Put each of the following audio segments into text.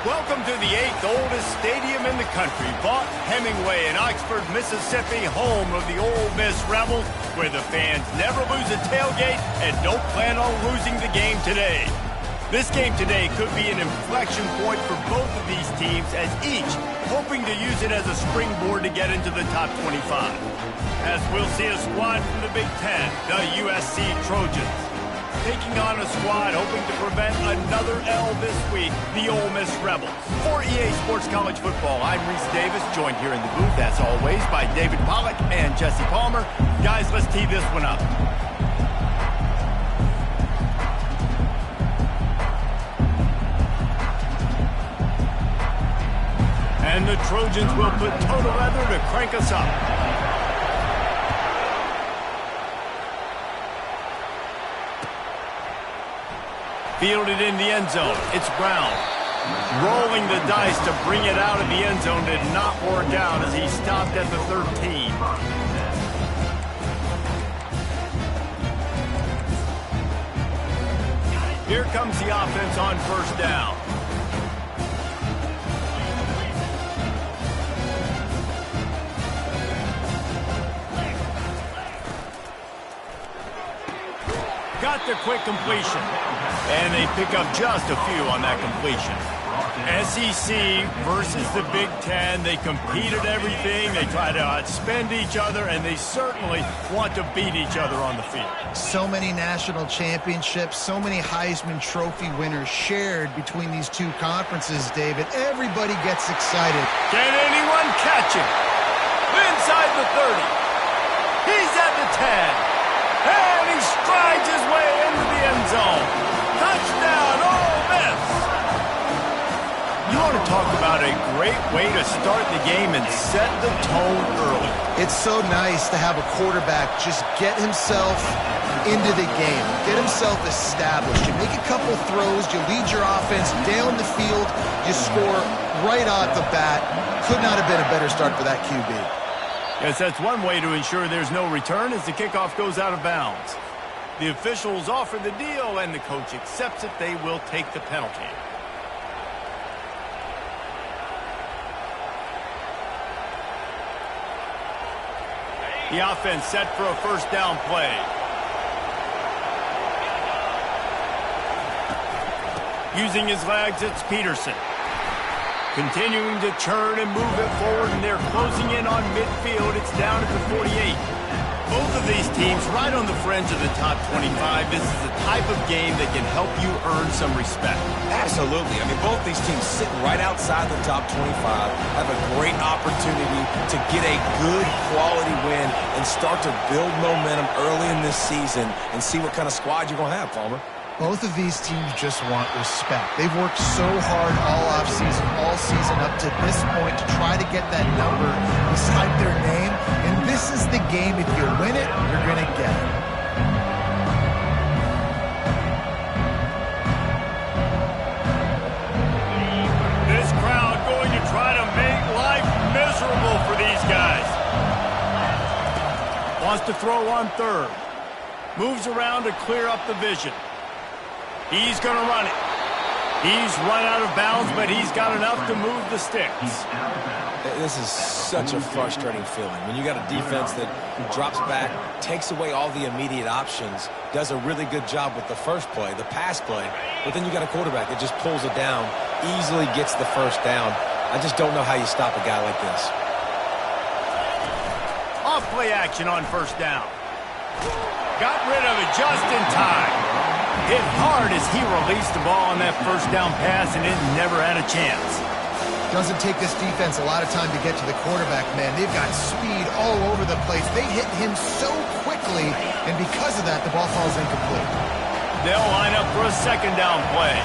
Welcome to the 8th oldest stadium in the country, Vaught Hemingway in Oxford, Mississippi, home of the Ole Miss Rebels, where the fans never lose a tailgate and don't plan on losing the game today. This game today could be an inflection point for both of these teams, as each hoping to use it as a springboard to get into the top 25. As we'll see a squad from the Big Ten, the USC Trojans, taking on a squad hoping to prevent another L this week, the Ole Miss Rebels. For EA Sports College Football, I'm Reese Davis, joined here in the booth, as always, by David Pollack and Jesse Palmer. Guys, let's tee this one up. And the Trojans will put total leather to crank us up. Fielded in the end zone. It's Brown. Rolling the dice to bring it out of the end zone did not work out as he stopped at the 13. Here comes the offense on first down. Got the quick completion. And they pick up just a few on that completion. SEC versus the Big Ten. They compete at everything. They try to outspend each other, and they certainly want to beat each other on the field. So many national championships, so many Heisman Trophy winners shared between these two conferences, David. Everybody gets excited. Can anyone catch him? Inside the 30. He's at the 10. And he strides his way into the end zone. Touchdown, Ole Miss! You want to talk about a great way to start the game and set the tone early. It's so nice to have a quarterback just get himself into the game, get himself established. You make a couple throws, you lead your offense down the field, you score right off the bat. Could not have been a better start for that QB. Yes, that's one way to ensure there's no return as the kickoff goes out of bounds. The officials offer the deal, and the coach accepts it. They will take the penalty. The offense set for a first down play. Using his legs, it's Peterson. Continuing to churn and move it forward, and they're closing in on midfield. It's down at the 48. Both of these teams right on the fringe of the top 25. This is the type of game that can help you earn some respect. Absolutely. I mean, both these teams sitting right outside the top 25 have a great opportunity to get a good quality win and start to build momentum early in this season and see what kind of squad you're going to have, Palmer. Both of these teams just want respect. They've worked so hard all offseason, all season up to this point to try to get that number beside their name. And this is the game. If you win it, you're going to get it. This crowd going to try to make life miserable for these guys. Wants to throw on third. Moves around to clear up the vision. He's going to run it. He's run out of bounds, but he's got enough to move the sticks. This is such a frustrating feeling. When you got a defense that drops back, takes away all the immediate options, does a really good job with the first play, the pass play, but then you got a quarterback that just pulls it down, easily gets the first down. I just don't know how you stop a guy like this. Off play action on first down. Got rid of it just in time. Hit hard as he released the ball on that first down pass, and it never had a chance. Doesn't take this defense a lot of time to get to the quarterback, man. They've got speed all over the place. They hit him so quickly, and because of that, the ball falls incomplete. They'll line up for a second down play.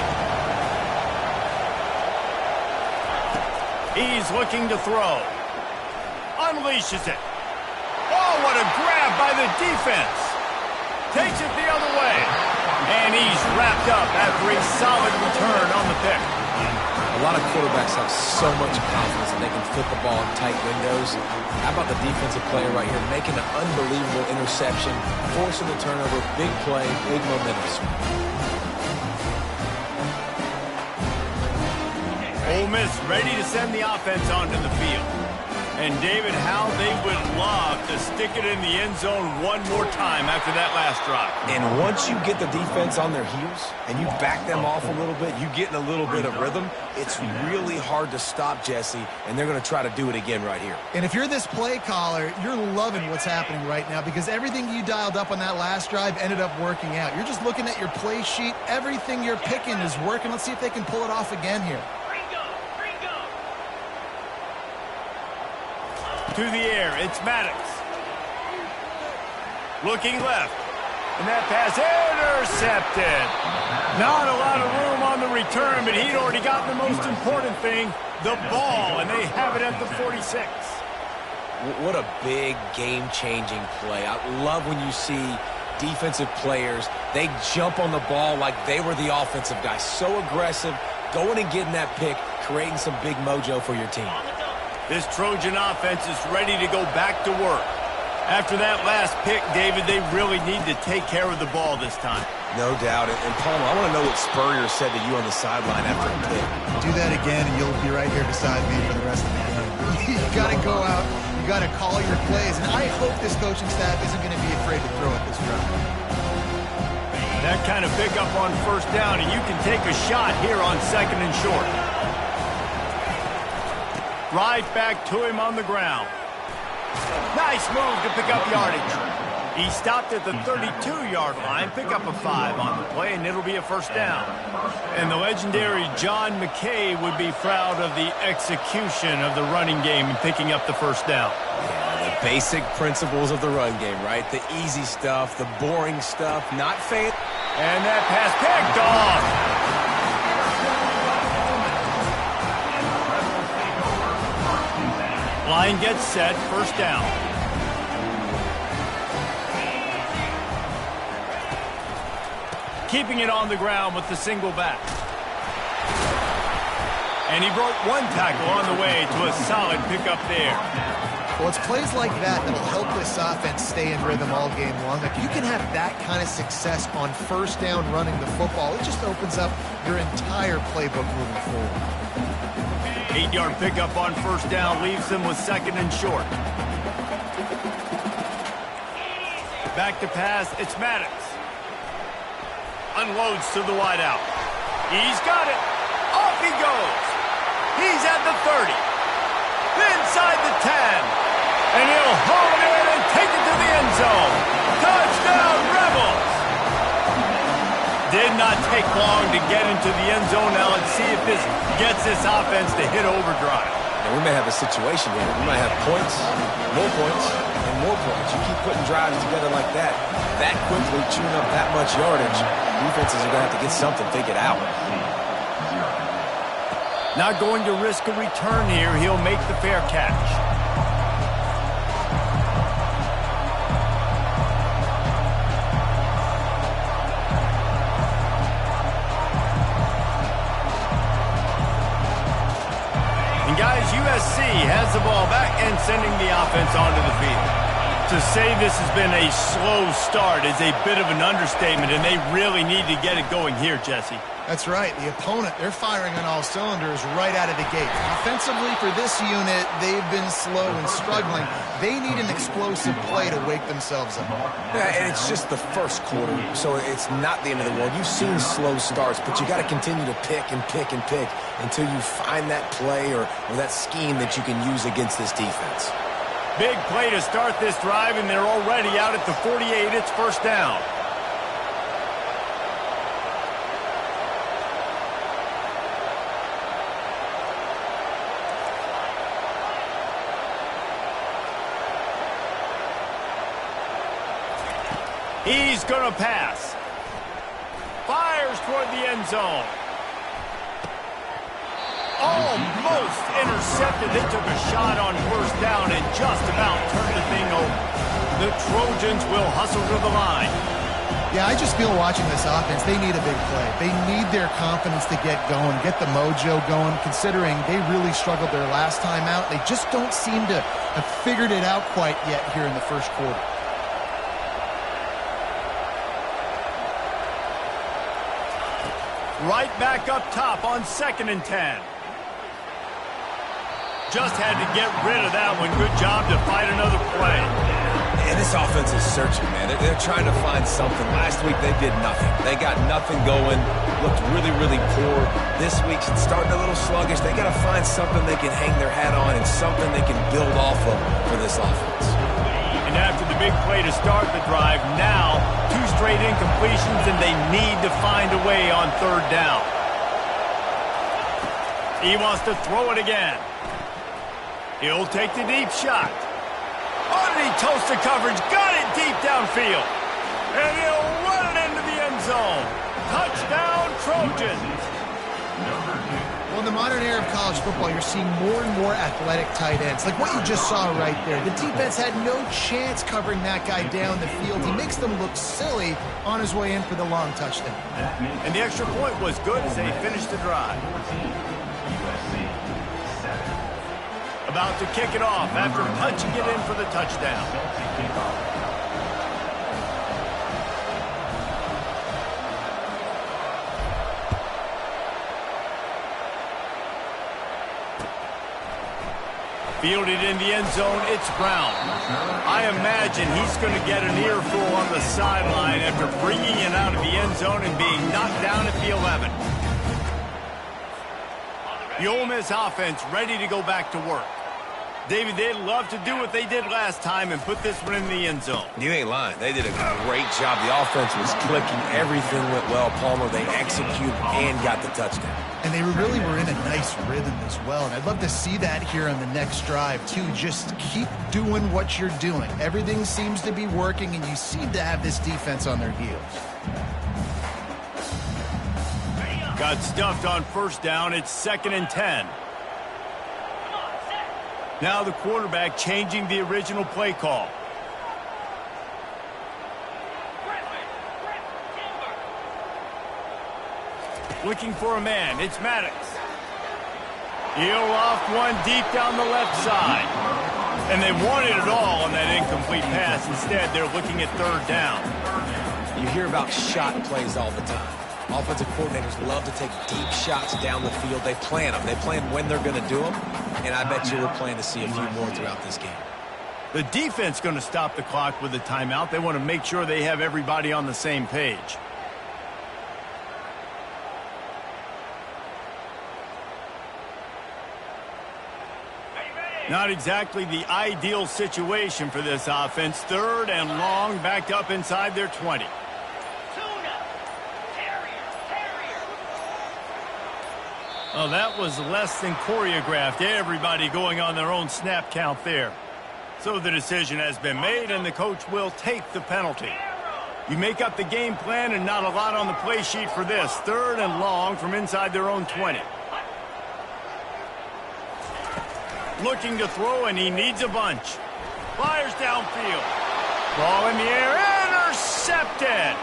He's looking to throw. Unleashes it. Oh, what a grab by the defense. Takes it the other way. And he's wrapped up after a solid return on the pick. A lot of quarterbacks have so much confidence that they can fit the ball in tight windows. How about the defensive player right here making an unbelievable interception, forcing the turnover, big play, big momentum. Miss ready to send the offense onto the field. And, David, how they would love to stick it in the end zone one more time after that last drive. And once you get the defense on their heels and you back them off a little bit, you get in a little bit of rhythm, it's really hard to stop, Jesse, and they're going to try to do it again right here. And if you're this play caller, you're loving what's happening right now because everything you dialed up on that last drive ended up working out. You're just looking at your play sheet. Everything you're picking is working. Let's see if they can pull it off again here. To the air, it's Maddox. Looking left. And that pass intercepted. Not a lot of room on the return, but he'd already gotten the most important thing, the ball, and they have it at the 46. What a big game-changing play. I love when you see defensive players, they jump on the ball like they were the offensive guy. So aggressive, going and getting that pick, creating some big mojo for your team. This Trojan offense is ready to go back to work. After that last pick, David, they really need to take care of the ball this time. No doubt. And Palmer, I want to know what Spurrier said to you on the sideline after a pick. Do that again, and you'll be right here beside me for the rest of the game. You got to go out. You got to call your plays. And I hope this coaching staff isn't going to be afraid to throw at this drive. That kind of pickup on first down, and you can take a shot here on second and short. Right back to him on the ground. Nice move to pick up yardage. He stopped at the 32-yard line, pick up a 5 on the play, and it'll be a first down. And the legendary John McKay would be proud of the execution of the running game and picking up the first down. Yeah, the basic principles of the run game, right? The easy stuff, the boring stuff, not fancy. And that pass picked off. Line gets set, first down. Keeping it on the ground with the single back. And he broke one tackle on the way to a solid pickup there. Well, it's plays like that that'll help this offense stay in rhythm all game long. If you can have that kind of success on first down running the football, it just opens up your entire playbook moving forward. 8-yard pickup on first down leaves them with second and short. Back to pass, it's Maddox. Unloads to the wideout. He's got it. Off he goes. He's at the 30. Inside the 10. And he'll haul it in and take it to the end zone. Touchdown, Rebels! Did not take long to get into the end zone. Now let's see if this gets this offense to hit overdrive. Now, we may have a situation here. We might have points, and more points. You keep putting drives together like that quickly, chewing up that much yardage, defenses are going to have to get something figured out. Not going to risk a return here. He'll make the fair catch. Guys, USC has the ball back and sending the offense onto the field. To say this has been a slow start is a bit of an understatement, and they really need to get it going here, Jesse. That's right. The opponent, they're firing on all cylinders right out of the gate. Offensively, for this unit, they've been slow and struggling. They need an explosive play to wake themselves up. Yeah, and it's just the first quarter, so it's not the end of the world. You've seen slow starts, but you got to continue to pick and pick and pick until you find that play or that scheme that you can use against this defense. Big play to start this drive, and they're already out at the 48. It's first down. He's going to pass. Fires toward the end zone. Almost intercepted. They took a shot on first down and just about turned the thing over. The Trojans will hustle to the line. Yeah, I just feel watching this offense, they need a big play. They need their confidence to get going, get the mojo going, considering they really struggled their last time out. They just don't seem to have figured it out quite yet here in the first quarter. Right back up top on second and 10. Just had to get rid of that one. Good job to fight another play. And this offense is searching, man. They're trying to find something. Last week, they did nothing. They got nothing going, looked really, really poor. This week's starting a little sluggish. They got to find something they can hang their hat on and something they can build off of for this offense. And after the big play to start the drive, now 2 straight incompletions, and they need to find a way on 3rd down. He wants to throw it again. He'll take the deep shot. Oh, did he toast the coverage? Got it deep downfield. And he'll run it into the end zone. Touchdown, Trojans. Well, in the modern era of college football, you're seeing more and more athletic tight ends, like what you just saw right there. The defense had no chance covering that guy down the field. He makes them look silly on his way in for the long touchdown. And the extra point was good as they finished the drive. About to kick it off after punching it in for the touchdown. Fielded in the end zone, it's Brown. I imagine he's going to get an earful on the sideline after bringing it out of the end zone and being knocked down at the 11. The Ole Miss offense ready to go back to work. David, they'd love to do what they did last time and put this one in the end zone. You ain't lying. They did a great job. The offense was clicking. Everything went well. Palmer, they executed and got the touchdown. And they really were in a nice rhythm as well. And I'd love to see that here on the next drive, too. Just keep doing what you're doing. Everything seems to be working, and you seem to have this defense on their heels. Got stuffed on 1st down. It's 2nd and 10. Now the quarterback changing the original play call. Looking for a man. It's Maddox. He'll off one deep down the left side. And they wanted it all on that incomplete pass. Instead, they're looking at 3rd down. You hear about shot plays all the time. Offensive coordinators love to take deep shots down the field. They plan them. They plan when they're going to do them. And I bet you we're planning to see a few more throughout this game. The defense going to stop the clock with a timeout. They want to make sure they have everybody on the same page. Not exactly the ideal situation for this offense. 3rd and long, backed up inside their 20. Oh, that was less than choreographed. Everybody going on their own snap count there. So the decision has been made, and the coach will take the penalty. You make up the game plan, and not a lot on the play sheet for this. 3rd and long from inside their own 20. Looking to throw, and he needs a bunch. Fires downfield. Ball in the air, intercepted.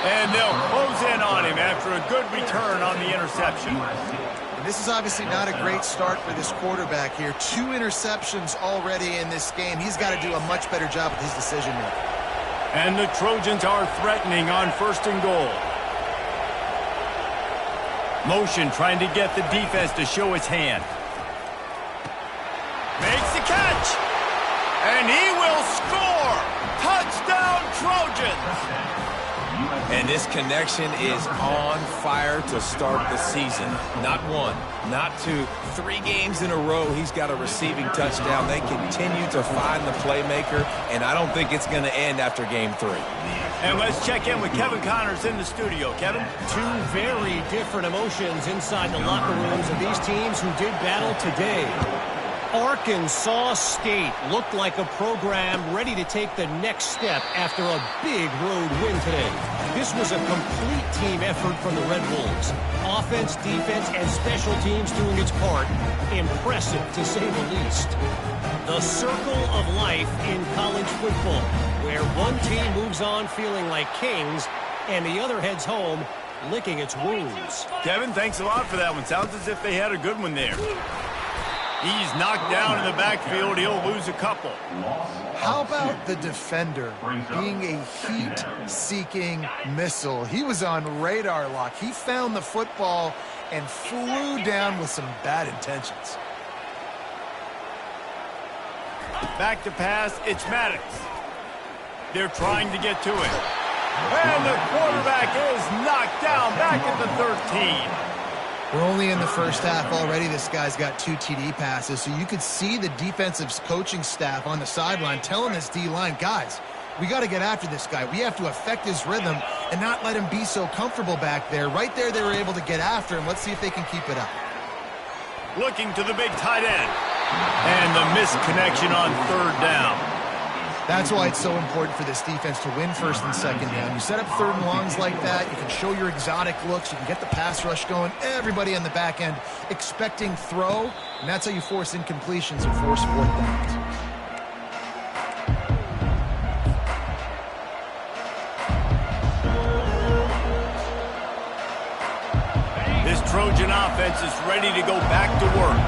And they'll close in on him after a good return on the interception. And this is obviously not a great start for this quarterback here. 2 interceptions already in this game. He's got to do a much better job with his decision-making. And the Trojans are threatening on 1st and goal. Motion trying to get the defense to show its hand. Makes the catch. And he will score. Touchdown, Trojans. And this connection is on fire to start the season. Not 1, not 2, 3 games in a row he's got a receiving touchdown. They continue to find the playmaker, and I don't think it's going to end after game 3. And let's check in with Kevin Connors in the studio. Kevin? 2 very different emotions inside the locker rooms of these teams who did battle today. Arkansas State looked like a program ready to take the next step after a big road win today. This was a complete team effort from the Red Wolves. Offense, defense, and special teams doing its part. Impressive, to say the least. The circle of life in college football, where one team moves on feeling like kings, and the other heads home licking its wounds. Kevin, thanks a lot for that one. Sounds as if they had a good one there. He's knocked down in the backfield. He'll lose a couple. How about the defender being a heat-seeking missile? He was on radar lock. He found the football and flew down with some bad intentions. Back to pass, it's Maddox. They're trying to get to it. And the quarterback is knocked down back at the 13. We're only in the first half already. This guy's got 2 TD passes, so you could see the defensive coaching staff on the sideline telling this D-line, guys, we got to get after this guy. We have to affect his rhythm and not let him be so comfortable back there. Right there, they were able to get after him. Let's see if they can keep it up. Looking to the big tight end. And the missed connection on 3rd down. That's why it's so important for this defense to win 1st and 2nd down. You set up 3rd and longs like that, you can show your exotic looks, you can get the pass rush going, everybody on the back end expecting throw, and that's how you force incompletions and force 4th downs. This Trojan offense is ready to go back to work.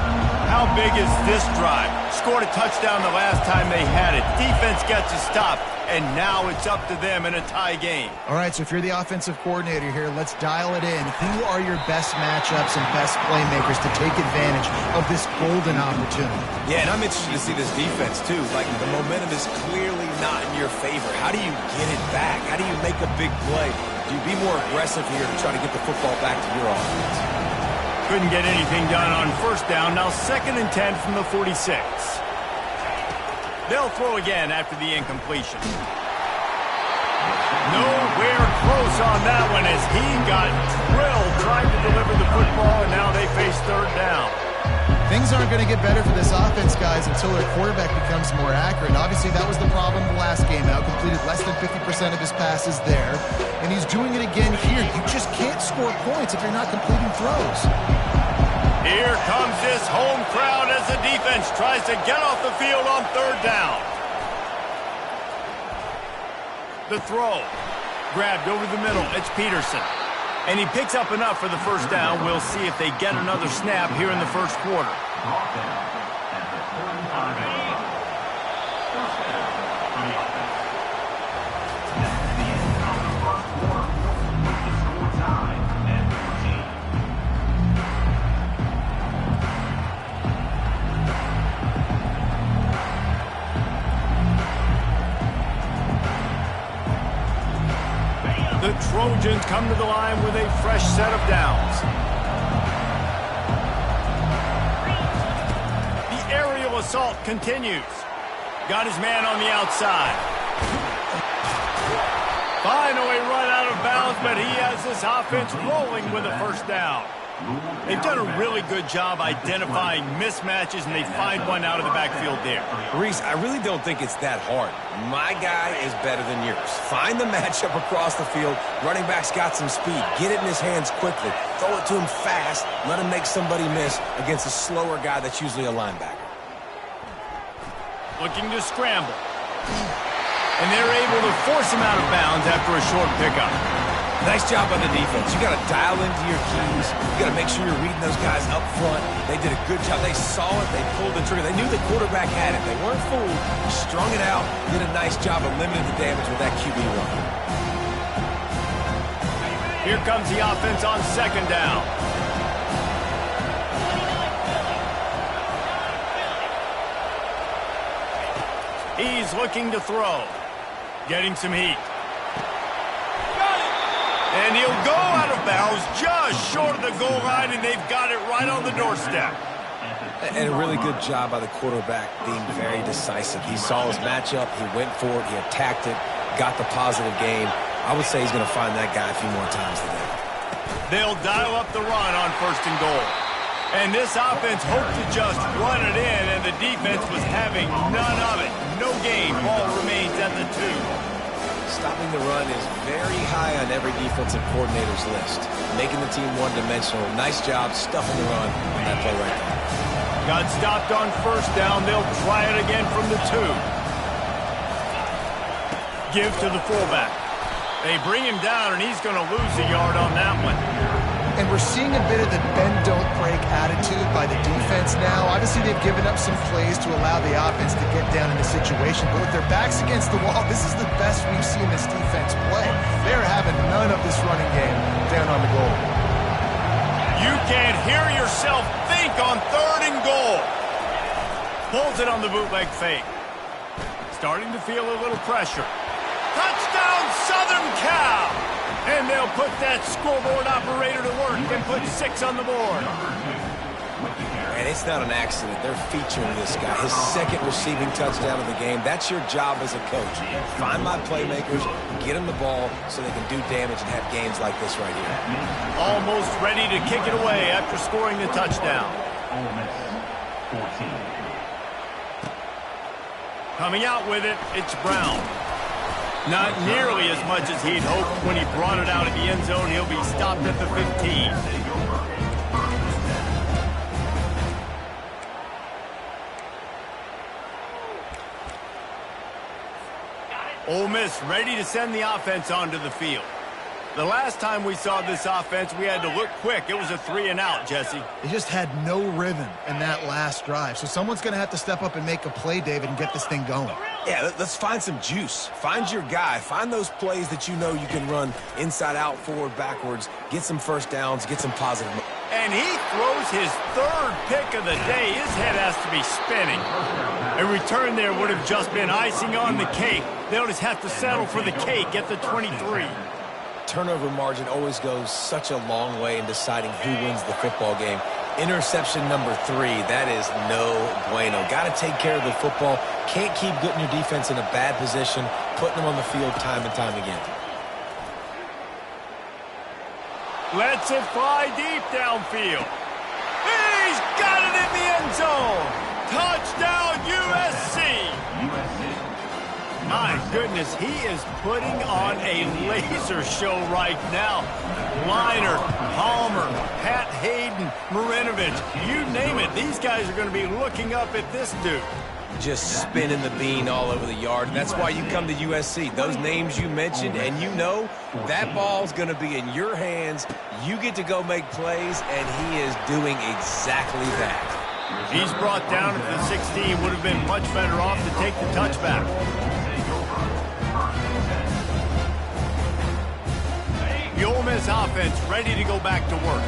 How big is this drive? Scored a touchdown the last time they had it. Defense gets a stop, and now it's up to them in a tie game. All right, so if you're the offensive coordinator here, let's dial it in. Who are your best matchups and best playmakers to take advantage of this golden opportunity? Yeah, and I'm interested to see this defense, too. Like, the momentum is clearly not in your favor. How do you get it back? How do you make a big play? Do you be more aggressive here to try to get the football back to your offense? Couldn't get anything done on 1st down. Now 2nd and 10 from the 46. They'll throw again after the incompletion. Nowhere close on that one as he got drilled trying to deliver the football, and now they face 3rd down. Things aren't going to get better for this offense, guys, until their quarterback becomes more accurate. Obviously, that was the problem the last game out. Completed less than 50% of his passes there. And he's doing it again here. You just can't score points if you're not completing throws. Here comes this home crowd as the defense tries to get off the field on 3rd down. The throw. Grabbed over the middle. It's Peterson. And he picks up enough for the 1st down. We'll see if they get another snap here in the 1st quarter. The Trojans come to the line with a fresh set of downs. The aerial assault continues. Got his man on the outside. Finally run out of bounds, but he has this offense rolling with a 1st down. They've done a really good job identifying mismatches, and they find one out of the backfield there. Reese, I really don't think it's that hard. My guy is better than yours. Find the matchup across the field. Running back's got some speed. Get it in his hands quickly. Throw it to him fast. Let him make somebody miss against a slower guy that's usually a linebacker. Looking to scramble. And they're able to force him out of bounds after a short pickup. Nice job on the defense. You got to dial into your keys. You got to make sure you're reading those guys up front. They did a good job. They saw it. They pulled the trigger. They knew the quarterback had it. They weren't fooled. Strung it out. Did a nice job of limiting the damage with that QB run. Here comes the offense on 2nd down. He's looking to throw. Getting some heat. And he'll go out of bounds just short of the goal line, and they've got it right on the doorstep. And a really good job by the quarterback being very decisive. He saw his matchup, he went for it, he attacked it, got the positive gain. I would say he's going to find that guy a few more times today. They'll dial up the run on 1st and goal. And this offense hoped to just run it in, and the defense was having none of it. No gain. Ball remains at the 2. Stopping the run is very high on every defensive coordinator's list. Making the team one-dimensional. Nice job stuffing the run on that play right there. Got stopped on 1st down. They'll try it again from the 2. Give to the fullback. They bring him down, and he's going to lose a yard on that one. And we're seeing a bit of the bend-don't-break attitude by the defense now. Obviously, they've given up some plays to allow the offense to get down in the situation. But with their backs against the wall, this is the best we've seen this defense play. They're having none of this running game down on the goal. You can't hear yourself think on 3rd and goal. Pulls it on the bootleg fake. starting to feel a little pressure. Touchdown, Southern Cal! And they'll put that scoreboard operator to work and put 6 on the board. And it's not an accident. They're featuring this guy. His second receiving touchdown of the game. That's your job as a coach. Find my playmakers, get them the ball so they can do damage and have games like this right here. Almost ready to kick it away after scoring the touchdown. Coming out with it, it's Brown. Not nearly as much as he'd hoped. When he brought it out of the end zone, he'll be stopped at the 15. Ole Miss ready to send the offense onto the field. The last time we saw this offense, we had to look quick. It was a 3-and-out, Jesse. They just had no rhythm in that last drive. So someone's going to have to step up and make a play, David, and get this thing going. Yeah, let's find some juice. Find your guy. Find those plays that you know you can run inside out, forward, backwards. Get some first downs. Get some positive. And he throws his 3rd pick of the day. His head has to be spinning. A return there would have just been icing on the cake. They'll just have to settle for the cake at the 23. Turnover margin always goes such a long way in deciding who wins the football game. Interception number 3, that is no bueno. Got to take care of the football. Can't keep putting your defense in a bad position, putting them on the field time and time again. Lets it fly deep downfield. He's got it in the end zone. Touchdown, USC. My goodness, he is putting on a laser show right now. Liner, Palmer, Pat Hayden, Marinovich, you name it. These guys are going to be looking up at this dude. Just spinning the bean all over the yard. And that's why you come to USC. Those names you mentioned, and you know that ball's going to be in your hands. You get to go make plays, and he is doing exactly that. He's brought down at the 16. Would have been much better off to take the touchback. The Ole Miss offense ready to go back to work.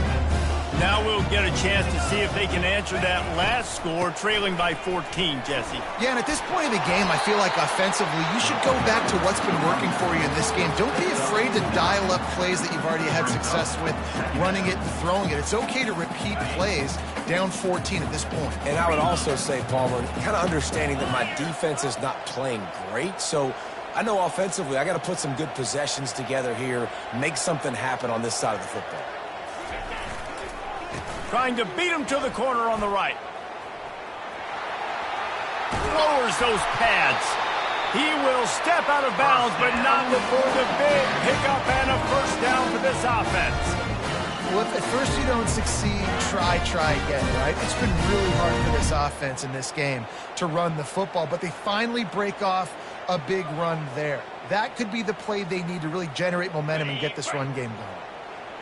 Now we'll get a chance to see if they can answer that last score, trailing by 14, Jesse. Yeah, and at this point of the game, I feel like offensively, you should go back to what's been working for you in this game. Don't be afraid to dial up plays that you've already had success with, running it and throwing it. It's okay to repeat plays down 14 at this point. And I would also say, Palmer, kind of understanding that my defense is not playing great, so I know offensively I got to put some good possessions together here, make something happen on this side of the football. Trying to beat him to the corner on the right. Lowers those pads. He will step out of bounds, but not before the big pickup and a first down for this offense. Well, if at first you don't succeed, try again, right? It's been really hard for this offense in this game to run the football, but they finally break off a big run there. That could be the play they need to really generate momentum and get this run game going.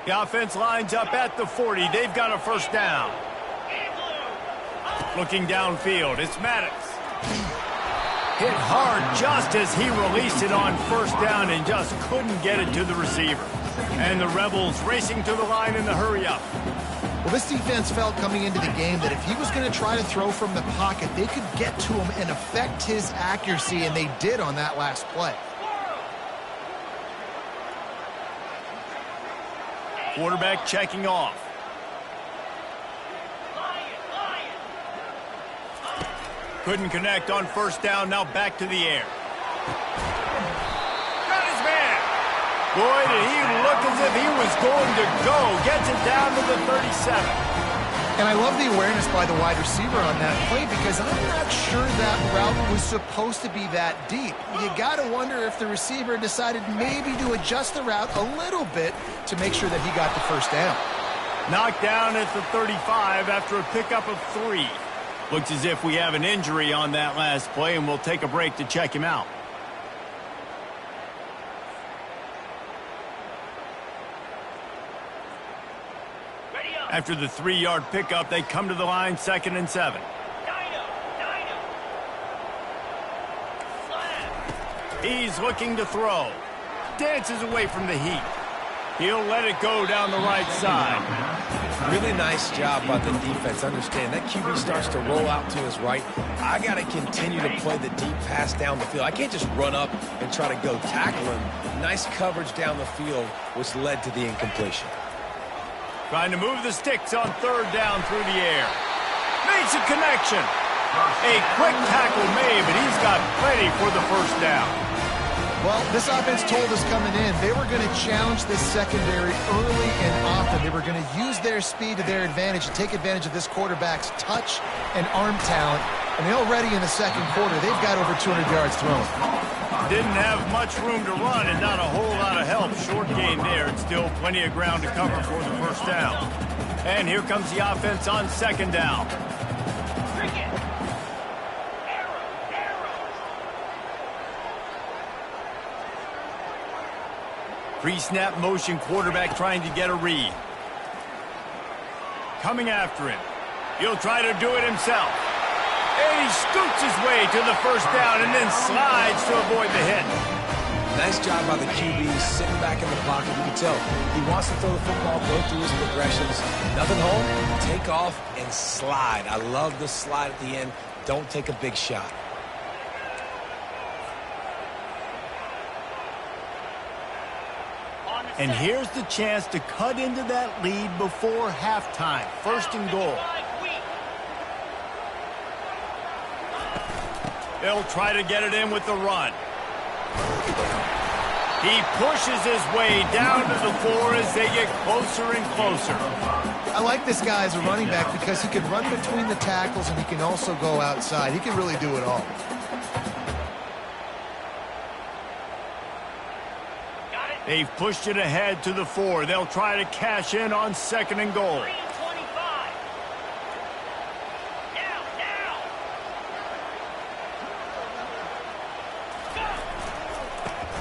The offense lines up at the 40. They've got a first down. Looking downfield, it's Maddox. Hit hard just as he released it on first down and just couldn't get it to the receiver. And the Rebels racing to the line in the hurry-up. Well, this defense felt coming into the game that if he was going to try to throw from the pocket, they could get to him and affect his accuracy, and they did on that last play. Quarterback checking off. Couldn't connect on first down, now back to the air. Got his man. Boy, did he look as if he was going to go. Gets it down to the 37. And I love the awareness by the wide receiver on that play because I'm not sure that route was supposed to be that deep. You got to wonder if the receiver decided maybe to adjust the route a little bit to make sure that he got the first down. Knocked down at the 35 after a pickup of 3. Looks as if we have an injury on that last play, and we'll take a break to check him out. After the 3-yard pickup, they come to the line, 2nd and 7. He's looking to throw. Dances away from the heat. He'll let it go down the right side. Really nice job by the defense. Understand, that QB starts to roll out to his right. I got to continue to play the deep pass down the field. I can't just run up and try to go tackle him. Nice coverage down the field, which led to the incompletion. Trying to move the sticks on third down through the air. Makes a connection. A quick tackle made, but he's got plenty for the first down. Well, this offense told us coming in they were going to challenge this secondary early and often. They were going to use their speed to their advantage and take advantage of this quarterback's touch and arm talent. And already in the second quarter, they've got over 200 yards thrown. Didn't have much room to run and not a whole lot of help. Short gain there, and still plenty of ground to cover for the first down. And here comes the offense on second down. Pre-snap motion quarterback trying to get a read. Coming after him. He'll try to do it himself. And he scoots his way to the first down and then slides to avoid the hit. Nice job by the QB, sitting back in the pocket. You can tell he wants to throw the football, go through his progressions. Nothing home, take off, and slide. I love the slide at the end. Don't take a big shot. And here's the chance to cut into that lead before halftime. First and goal. They'll try to get it in with the run. He pushes his way down to the floor as they get closer and closer. I like this guy as a running back because he can run between the tackles and he can also go outside. He can really do it all. They've pushed it ahead to the 4. They'll try to cash in on second and goal.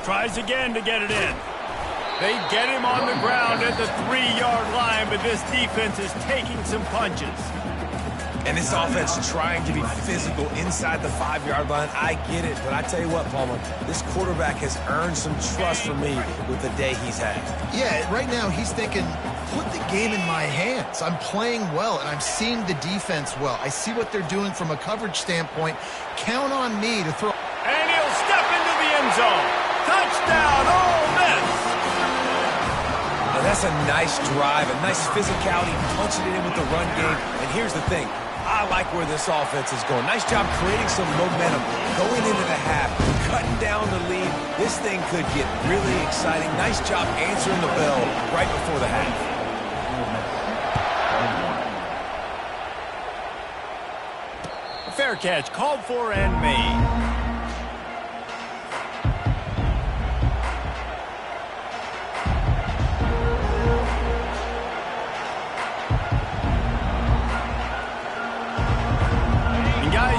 Tries again to get it in. They get him on the ground at the 3-yard line, but this defense is taking some punches. And this offense trying to be physical inside the 5-yard line. I get it, but I tell you what, Palmer, this quarterback has earned some trust from me with the day he's had. Yeah, right now he's thinking, put the game in my hands. I'm playing well, and I'm seeing the defense well. I see what they're doing from a coverage standpoint. Count on me to throw. And he'll step into the end zone. Touchdown, Ole Miss! Now that's a nice drive, a nice physicality, punching it in with the run game. And here's the thing. I like where this offense is going. Nice job creating some momentum, going into the half, cutting down the lead. This thing could get really exciting. Nice job answering the bell right before the half. Fair catch called for and made.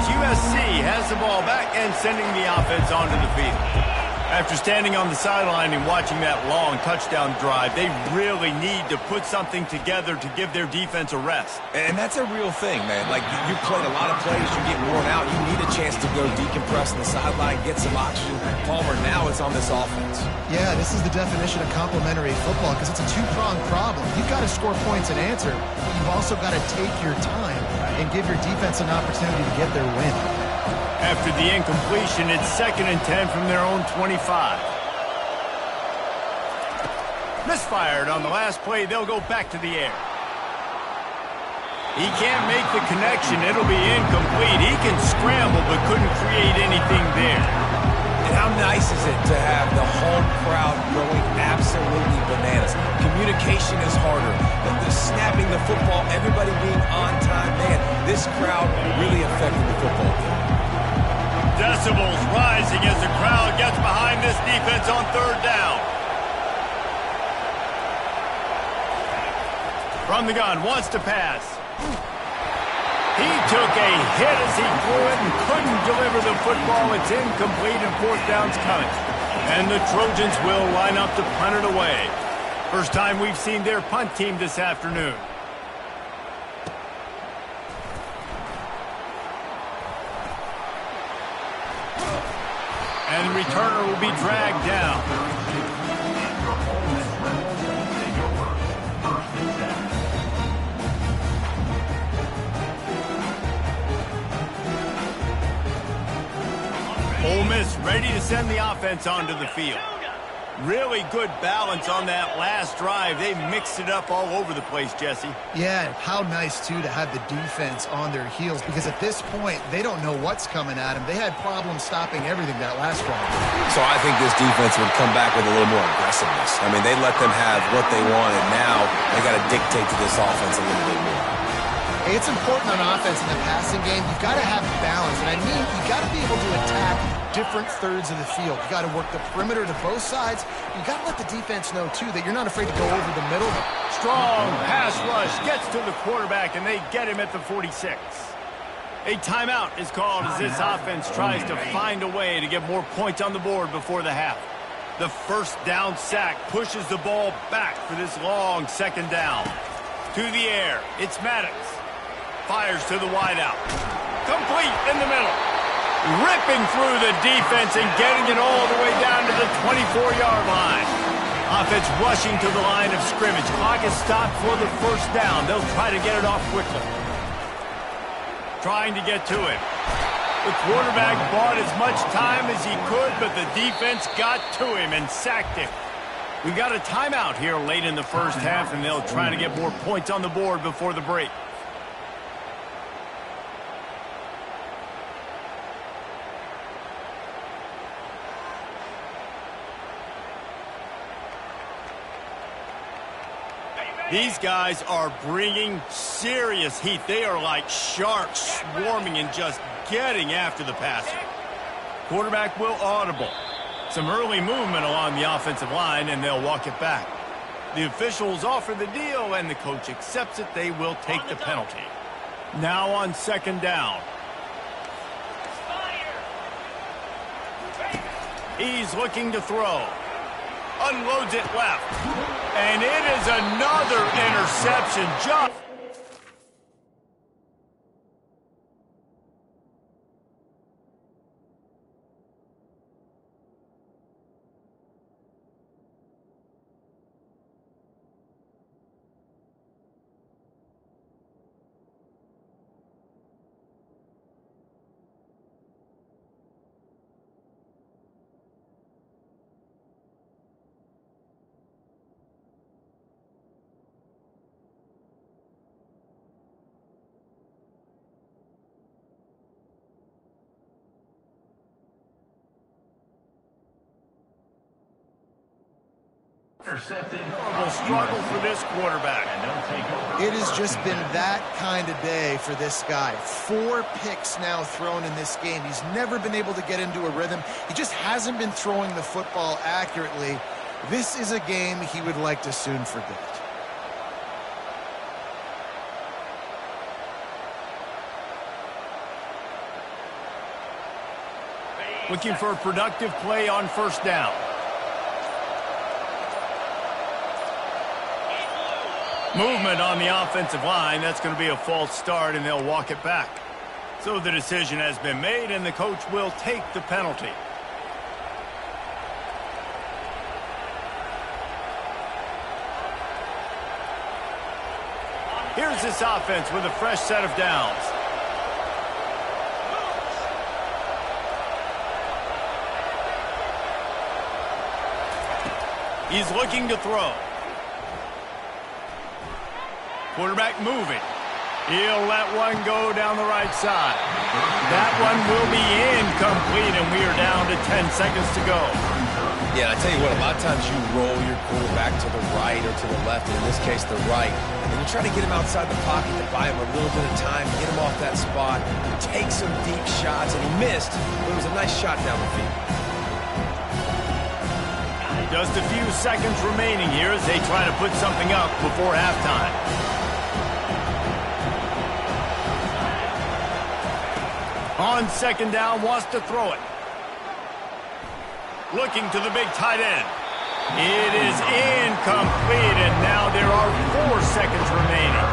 USC has the ball back and sending the offense onto the field. After standing on the sideline and watching that long touchdown drive, they really need to put something together to give their defense a rest. And that's a real thing, man. Like, you played a lot of plays, you get worn out, you need a chance to go decompress on the sideline, get some oxygen. Palmer, now it's on this offense. Yeah, this is the definition of complementary football because it's a two-pronged problem. You've got to score points and answer, but you've also got to take your time and give your defense an opportunity to get their win. After the incompletion, it's 2nd and 10 from their own 25. Misfired on the last play. They'll go back to the air. He can't make the connection. It'll be incomplete. He can scramble but couldn't create anything there. And how nice is it to have the home crowd going absolutely bananas? Communication is harder. The snapping the football, everybody being on time. Man, this crowd really affected the football game. Decibels rising as the crowd gets behind this defense on third down. From the gun, wants to pass. He took a hit as he threw it and couldn't deliver the football. It's incomplete and fourth down's coming. And the Trojans will line up to punt it away. First time we've seen their punt team this afternoon. And the returner will be dragged down. send the offense onto the field. Really good balance on that last drive. They mixed it up all over the place, Jesse. Yeah, how nice, too, to have the defense on their heels, because at this point, they don't know what's coming at them. They had problems stopping everything that last drive. So I think this defense would come back with a little more aggressiveness. I mean, they let them have what they wanted. Now they got to dictate to this offense a little bit more. It's important on offense in the passing game. You've got to have balance, and I mean you've got to be able to attack different thirds of the field. You've got to work the perimeter to both sides. You've got to let the defense know, too, that you're not afraid to go over the middle. Strong pass rush gets to the quarterback, and they get him at the 46. A timeout is called as this offense tries to find a way to get more points on the board before the half. The first down sack pushes the ball back for this long second down. To the air, it's Maddox. Fires to the wideout. Complete in the middle. Ripping through the defense and getting it all the way down to the 24-yard line. Offense rushing to the line of scrimmage. Clock is stopped for the first down. They'll try to get it off quickly. Trying to get to it. The quarterback bought as much time as he could, but the defense got to him and sacked him. We've got a timeout here late in the first half, and they'll try to get more points on the board before the break. These guys are bringing serious heat. They are like sharks swarming and just getting after the passer. Quarterback will audible. Some early movement along the offensive line, and they'll walk it back. The officials offer the deal, and the coach accepts it. They will take the penalty. Now on second down. He's looking to throw. Unloads it left. And it is another interception. Just horrible struggle for this quarterback. It has just been that kind of day for this guy. 4 picks now thrown in this game. He's never been able to get into a rhythm. He just hasn't been throwing the football accurately. This is a game he would like to soon forget. Looking for a productive play on first down. Movement on the offensive line. That's going to be a false start, and they'll walk it back. So the decision has been made, and the coach will take the penalty. Here's this offense with a fresh set of downs. He's looking to throw. Quarterback moving. He'll let one go down the right side. That one will be incomplete, and we are down to 10 seconds to go. Yeah, I tell you what, a lot of times you roll your quarterback to the right or to the left, and in this case, the right. And you try to get him outside the pocket to buy him a little bit of time, get him off that spot, take some deep shots, and he missed, but it was a nice shot down the field. Just a few seconds remaining here as they try to put something up before halftime. On second down, wants to throw it. Looking to the big tight end. It is incomplete, and now there are 4 seconds remaining.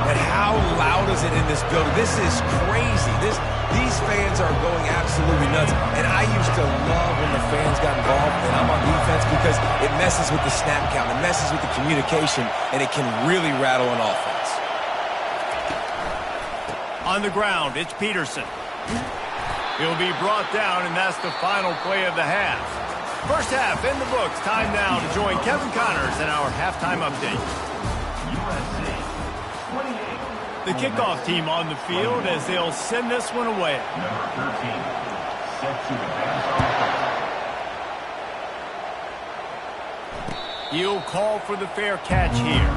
And how loud is it in this building? This is crazy. These fans are going absolutely nuts. And I used to love when the fans got involved, and I'm on defense, because it messes with the snap count, it messes with the communication, and it can really rattle an offense. On the ground, it's Peterson. He'll be brought down, and that's the final play of the half. First half in the books. Time now to join Kevin Connors in our halftime update. The kickoff team on the field as they'll send this one away. Number 13, set to advance offense. He'll call for the fair catch here.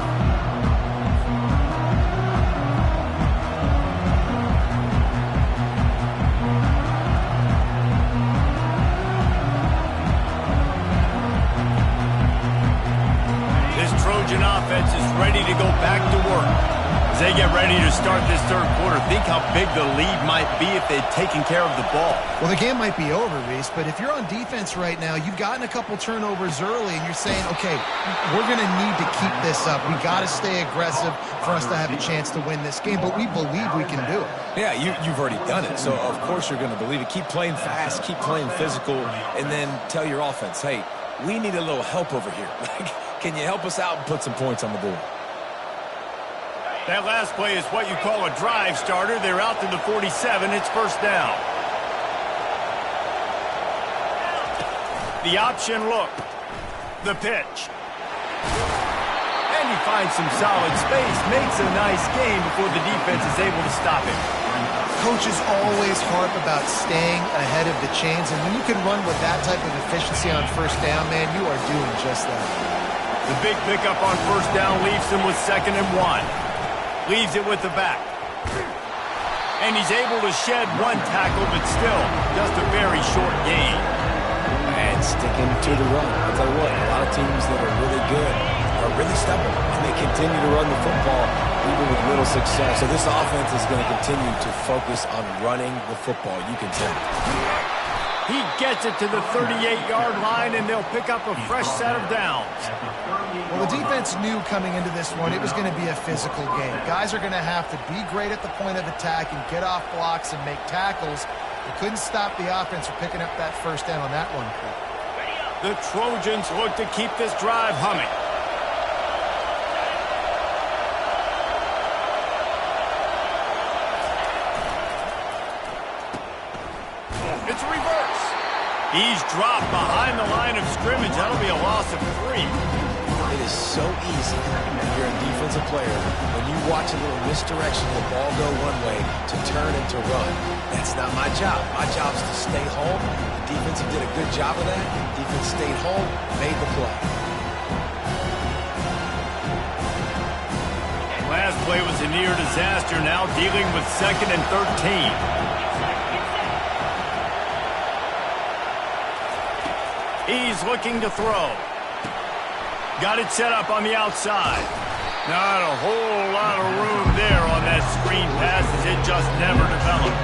Trojan offense is ready to go back to work. As they get ready to start this third quarter, think how big the lead might be if they'd taken care of the ball. Well, the game might be over, Reese, but if you're on defense right now, you've gotten a couple turnovers early, and you're saying, okay, we're going to need to keep this up. We got to stay aggressive for us to have a chance to win this game, but we believe we can do it. Yeah, you've already done it, so of course you're going to believe it. Keep playing fast, keep playing physical, and then tell your offense, hey, we need a little help over here. Can you help us out and put some points on the board? That last play is what you call a drive starter. They're out to the 47. It's first down. The option look. The pitch. And he finds some solid space. Makes a nice game before the defense is able to stop him. Coaches always harp about staying ahead of the chains, and when you can run with that type of efficiency on first down, man, you are doing just that. The big pickup on first down leaves him with 2nd and 1. Leaves it with the back. And he's able to shed one tackle, but still just a very short gain. And sticking to the run. I'll tell you what, a lot of teams that are really good are really stubborn, and they continue to run the football even with little success. So this offense is going to continue to focus on running the football. You can tell. He gets it to the 38-yard line, and they'll pick up a fresh set of downs. Well, the defense knew coming into this one it was going to be a physical game. Guys are going to have to be great at the point of attack and get off blocks and make tackles. They couldn't stop the offense from picking up that first down on that one play. The Trojans look to keep this drive humming. It's a reverse. He's dropped behind the line of scrimmage. That'll be a loss of 3. It is so easy if you're a defensive player when you watch a little misdirection, the ball go one way to turn and to run. That's not my job. My job is to stay home. The defense did a good job of that. Defense stayed home, made the play. Last play was a near disaster. Now dealing with 2nd and 13. He's looking to throw. Got it set up on the outside. Not a whole lot of room there on that screen pass as it just never developed.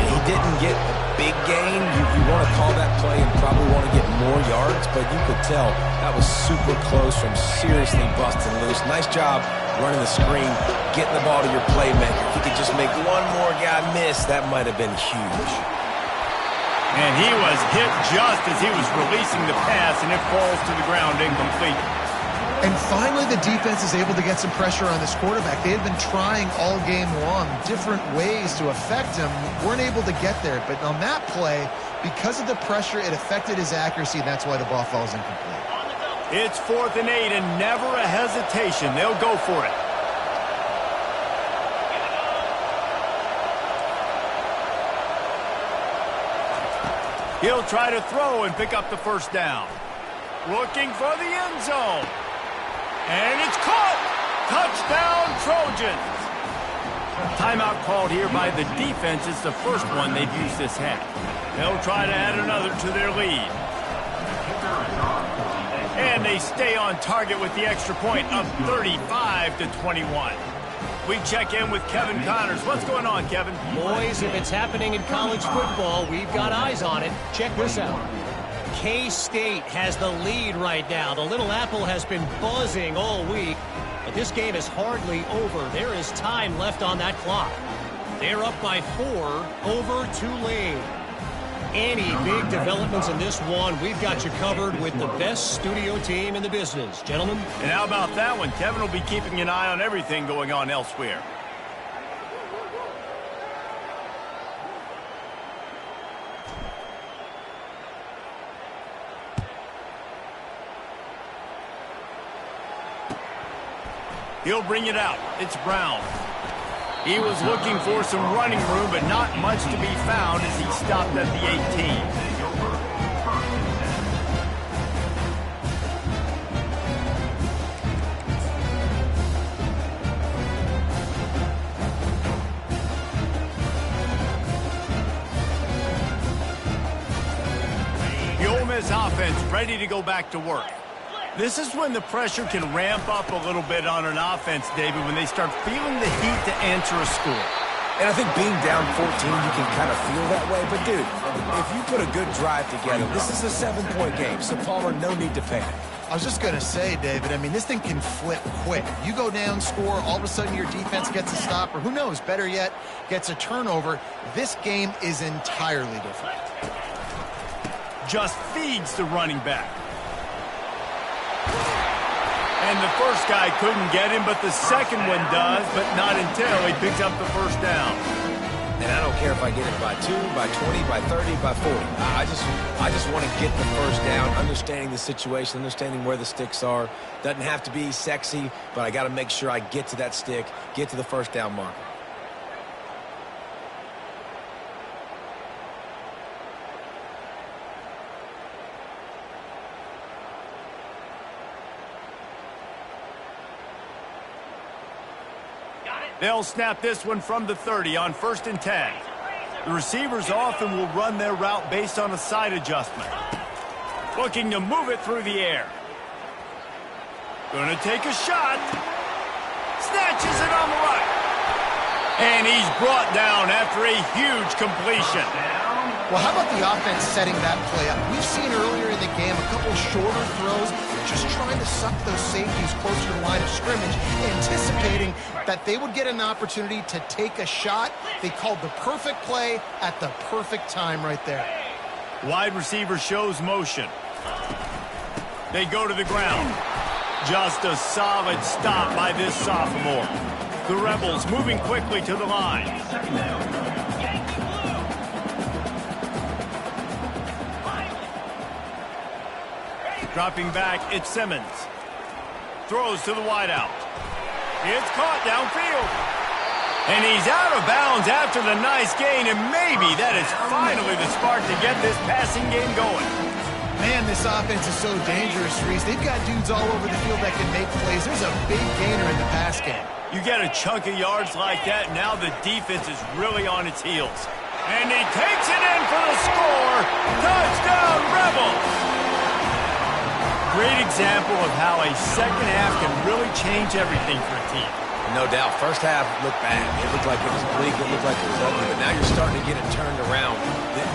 He didn't get a big gain. You want to call that play and probably want to get more yards, but you could tell that was super close from seriously busting loose. Nice job running the screen, getting the ball to your playmaker. If he could just make one more guy miss, that might have been huge. And he was hit just as he was releasing the pass, and it falls to the ground incomplete. And finally, the defense is able to get some pressure on this quarterback. They had been trying all game long different ways to affect him, weren't able to get there. But on that play, because of the pressure, it affected his accuracy, and that's why the ball falls incomplete. It's 4th and 8, and never a hesitation. They'll go for it. He'll try to throw and pick up the first down. Looking for the end zone. And it's caught. Touchdown, Trojans. Timeout called here by the defense. It's the first one they've used this half. They'll try to add another to their lead. And they stay on target with the extra point of 35-21. We check in with Kevin Connors. What's going on, Kevin? Boys, if it's happening in college football, we've got eyes on it. Check this out. K-State has the lead right now. The Little Apple has been buzzing all week, but this game is hardly over. There is time left on that clock. They're up by 4 over Tulane. Any big developments in this one, we've got you covered with the best studio team in the business. Gentlemen. And how about that one? Kevin will be keeping an eye on everything going on elsewhere. He'll bring it out. It's Brown. He was looking for some running room, but not much to be found as he stopped at the 18. The Ole Miss offense ready to go back to work. This is when the pressure can ramp up a little bit on an offense, David, when they start feeling the heat to answer a score. And I think being down 14, you can kind of feel that way. But, dude, if you put a good drive together, this is a 7-point game, so Palmer, no need to panic. I was just going to say, David, I mean, this thing can flip quick. You go down, score, all of a sudden your defense gets a stop, or who knows, better yet, gets a turnover. This game is entirely different. Just feeds the running back. And the first guy couldn't get him, but the second one does, but not until he picks up the first down. And I don't care if I get it by 2, by 20, by 30, by 40. I just want to get the first down, understanding the situation, understanding where the sticks are. Doesn't have to be sexy, but I got to make sure I get to that stick, get to the first down marker. They'll snap this one from the 30 on 1st and 10. The receivers often will run their route based on a side adjustment. Looking to move it through the air. Going to take a shot. Snatches it on the right. And he's brought down after a huge completion. Well, how about the offense setting that play up? We've seen earlier in the game a couple shorter throws, just trying to suck those safeties closer to the line of scrimmage, anticipating that they would get an opportunity to take a shot. They called the perfect play at the perfect time right there. Wide receiver shows motion. They go to the ground. Just a solid stop by this sophomore. The Rebels moving quickly to the line. Dropping back, it's Simmons. Throws to the wideout. It's caught downfield. And he's out of bounds after the nice gain, and maybe that is finally the spark to get this passing game going. Man, this offense is so dangerous, Reese. They've got dudes all over the field that can make plays. There's a big gainer in the pass game. You get a chunk of yards like that, now the defense is really on its heels. And he takes it in for the score. Touchdown, Rebels! Great example of how a second half can really change everything for a team. No doubt. First half looked bad. It looked like it was bleak. It looked like it was ugly. But now you're starting to get it turned around.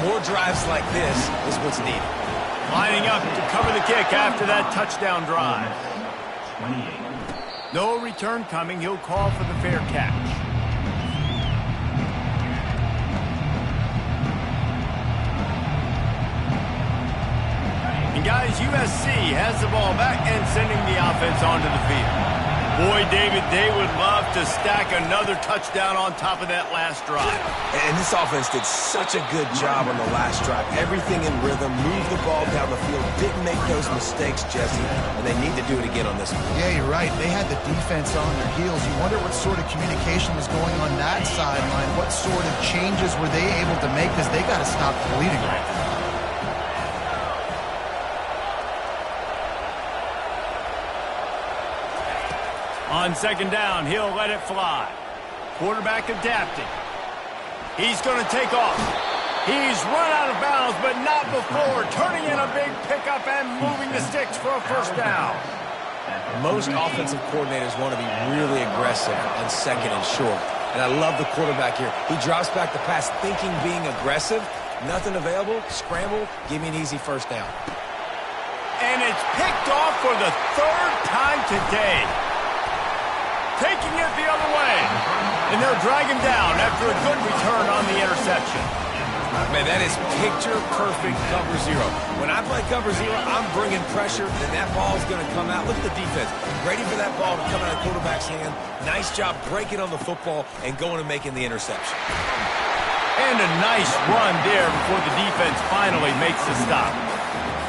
More drives like this is what's needed. Lining up to cover the kick after that touchdown drive. 28. No return coming. He'll call for the fair catch. And guys, USC has the ball back and sending the offense onto the field. Boy, David, they would love to stack another touchdown on top of that last drive. And this offense did such a good job on the last drive. Everything in rhythm, moved the ball down the field, didn't make those mistakes, Jesse, and they need to do it again on this one. Yeah, you're right. They had the defense on their heels. You wonder what sort of communication was going on that sideline. What sort of changes were they able to make, because they got to stop the bleeding right now. On 2nd down, he'll let it fly. Quarterback adapting. He's going to take off. He's run out of bounds, but not before turning in a big pickup and moving the sticks for a first down. Most offensive coordinators want to be really aggressive on 2nd and short. And I love the quarterback here. He drops back the pass thinking being aggressive. Nothing available. Scramble. Give me an easy first down. And it's picked off for the 3rd time today. Taking it the other way. And they'll drag him down after a good return on the interception. Man, that is picture-perfect cover zero. When I play cover zero, I'm bringing pressure, and that ball's going to come out. Look at the defense. Ready for that ball to come out of the quarterback's hand. Nice job breaking on the football and going and making the interception. And a nice run there before the defense finally makes the stop.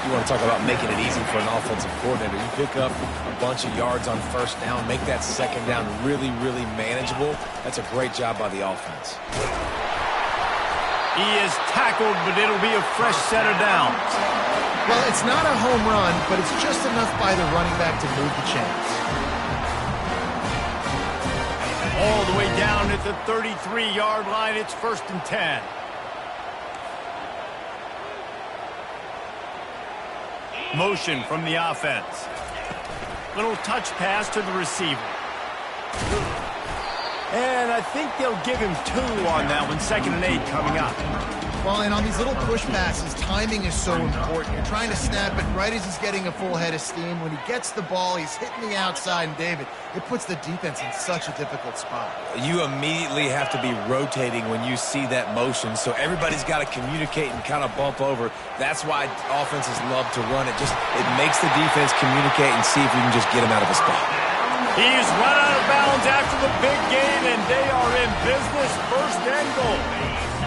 You want to talk about making it easy for an offensive coordinator. You pick up a bunch of yards on first down, make that second down really, really manageable. That's a great job by the offense. He is tackled, but it'll be a fresh set of downs. Well, it's not a home run, but it's just enough by the running back to move the chains. All the way down at the 33-yard line, it's 1st and 10. Motion from the offense. Little touch pass to the receiver. And I think they'll give him 2 on that one. 2nd and 8 coming up. Well, and on these little push passes, timing is so important. You're trying to snap it right as he's getting a full head of steam. When he gets the ball, he's hitting the outside, and David, it puts the defense in such a difficult spot. You immediately have to be rotating when you see that motion, so everybody's got to communicate and kind of bump over. That's why offenses love to run it. It makes the defense communicate and see if you can just get him out of a spot. He's run out of bounds after the big gain, and they are in business. 1st and goal.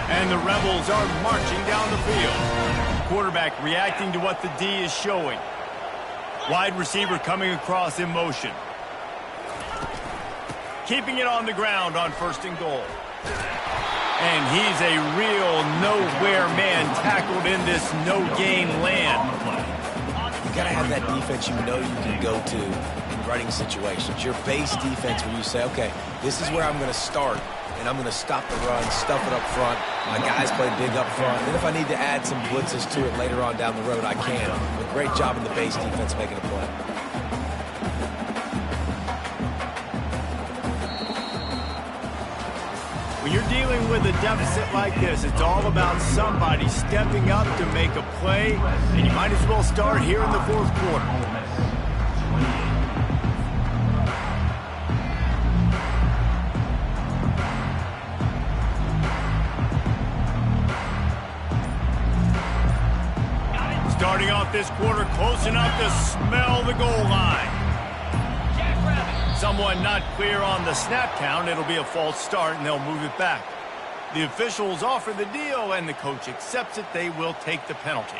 And the Rebels are marching down the field. Quarterback reacting to what the D is showing. Wide receiver coming across in motion. Keeping it on the ground on 1st and goal. And he's a real nowhere man tackled in this no-gain land. You got to have that defense you know you can go to in running situations. Your base defense where you say, okay, this is where I'm going to start. And I'm going to stop the run, stuff it up front. My guys play big up front. And if I need to add some blitzes to it later on down the road, I can. But great job in the base defense making a play. When you're dealing with a deficit like this, it's all about somebody stepping up to make a play. And you might as well start here in the 4th quarter. Starting off this quarter close enough to smell the goal line. Someone not clear on the snap count. It'll be a false start, and they'll move it back. The officials offer the deal, and the coach accepts it. They will take the penalty.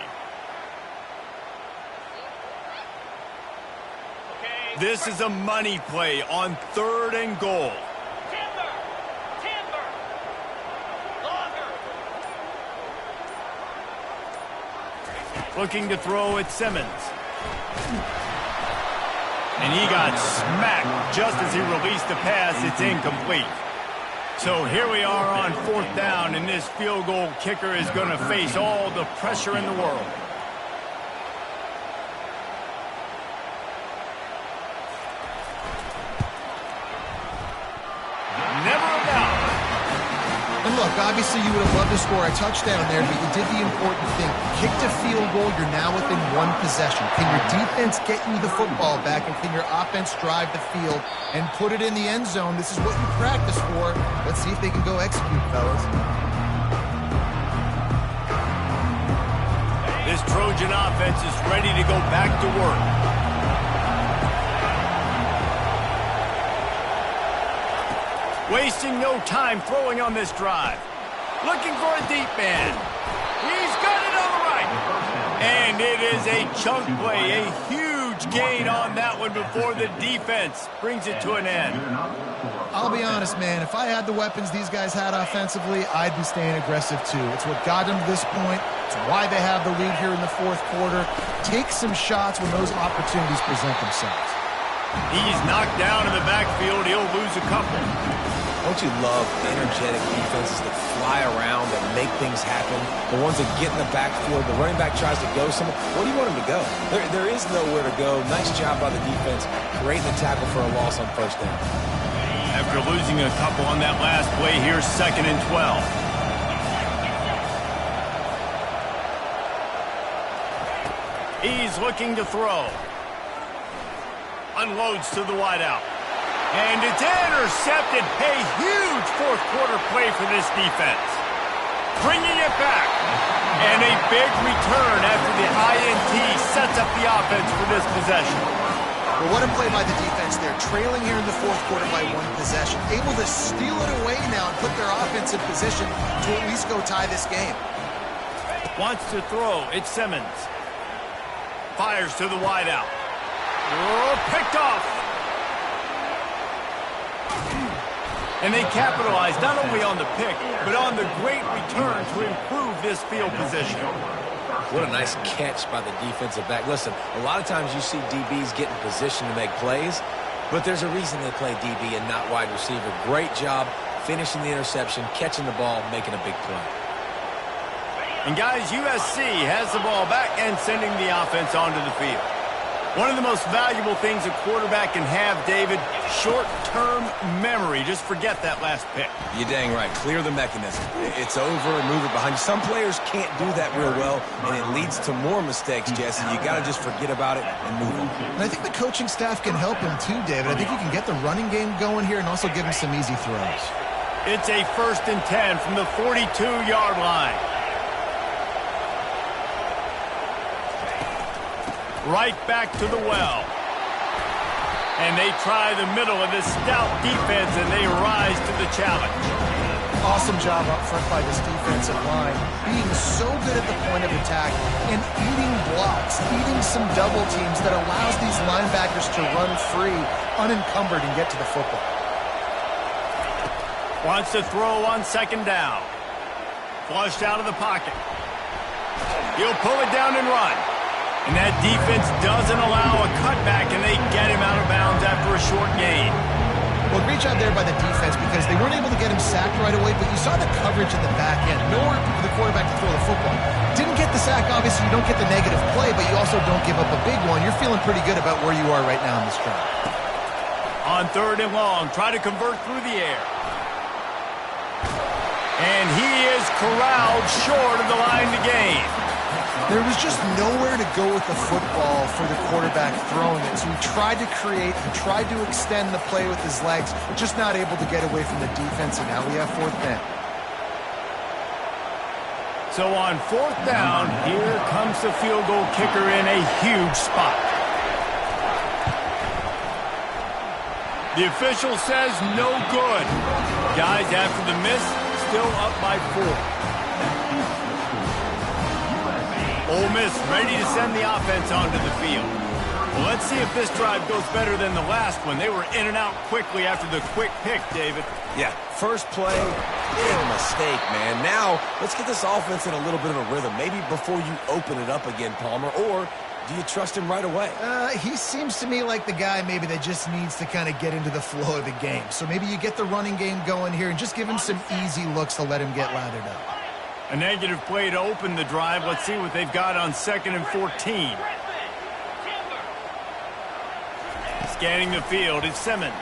This is a money play on 3rd and goal. Looking to throw at Simmons. And he got smacked just as he released the pass. It's incomplete. So here we are on 4th down, and this field goal kicker is going to face all the pressure in the world. Never a doubt. And look, obviously you would have loved to score a touchdown there, but you did the important thing. Kicked a field goal, you're now within 1 possession. Can your defense get you the football back, and can your offense drive the field and put it in the end zone? This is what you practice for. Let's see if they can go execute, fellas. This Trojan offense is ready to go back to work. Wasting no time throwing on this drive. Looking for a deep man. He's got it on the right. And it is a chunk play, a huge gain on that one before the defense brings it to an end. I'll be honest, man. If I had the weapons these guys had offensively, I'd be staying aggressive too. It's what got them to this point. It's why they have the lead here in the 4th quarter. Take some shots when those opportunities present themselves. He's knocked down in the backfield. He'll lose a couple. Don't you love energetic defenses that fly around and make things happen? The ones that get in the backfield, the running back tries to go somewhere. Where do you want him to go? There is nowhere to go. Nice job by the defense. Great in the tackle for a loss on 1st down. After losing a couple on that last play, here's 2nd and 12. He's looking to throw. Unloads to the wideout. And it's intercepted. A huge 4th quarter play for this defense. Bringing it back. And a big return after the INT sets up the offense for this possession. Well, what a play by the defense there. Trailing here in the 4th quarter by 1 possession. Able to steal it away now and put their offense in position to at least go tie this game. Wants to throw. It's Simmons. fires to the wideout. Oh, picked off. And they capitalized not only on the pick, but on the great return to improve this field position. What a nice catch by the defensive back. Listen, a lot of times you see DBs get in position to make plays, but there's a reason they play DB and not wide receiver. Great job finishing the interception, catching the ball, making a big play. And guys, USC has the ball back and sending the offense onto the field. One of the most valuable things a quarterback can have, David, short-term memory. Just forget that last pick. You're dang right. Clear the mechanism. It's over and move it behind you. Some players can't do that real well, and it leads to more mistakes, Jesse. You got to just forget about it and move on. And I think the coaching staff can help him too, David. I think you can get the running game going here and also give him some easy throws. It's a 1st and 10 from the 42-yard line. Right back to the well. And they try the middle of this stout defense, and they rise to the challenge. Awesome job up front by this defensive line, being so good at the point of attack and eating blocks, eating some double teams that allows these linebackers to run free, unencumbered, and get to the football. Wants to throw on 2nd down. Flushed out of the pocket. He'll pull it down and run. And that defense doesn't allow a cutback, and they get him out of bounds after a short gain. Well, great job there by the defense because they weren't able to get him sacked right away, but you saw the coverage in the back end. Nowhere for the quarterback to throw the football. Didn't get the sack, obviously you don't get the negative play, but you also don't give up a big one. You're feeling pretty good about where you are right now in this drive. On 3rd and long, try to convert through the air. And he is corralled short of the line to gain. There was just nowhere to go with the football for the quarterback throwing it. So he tried to create, he tried to extend the play with his legs, just not able to get away from the defense, and now we have 4th down. So on 4th down, here comes the field goal kicker in a huge spot. The official says no good. Guys, after the miss, still up by 4. Ole Miss ready to send the offense onto the field. Well, let's see if this drive goes better than the last one. They were in and out quickly after the quick pick, David. Yeah, first play, big mistake, man. Now, let's get this offense in a little bit of a rhythm. Maybe before you open it up again, Palmer, or do you trust him right away? He seems to me like the guy maybe that just needs to kind of get into the flow of the game. So maybe you get the running game going here and just give him some easy looks to let him get lathered up. A negative play to open the drive. Let's see what they've got on 2nd and 14. Scanning the field is Simmons.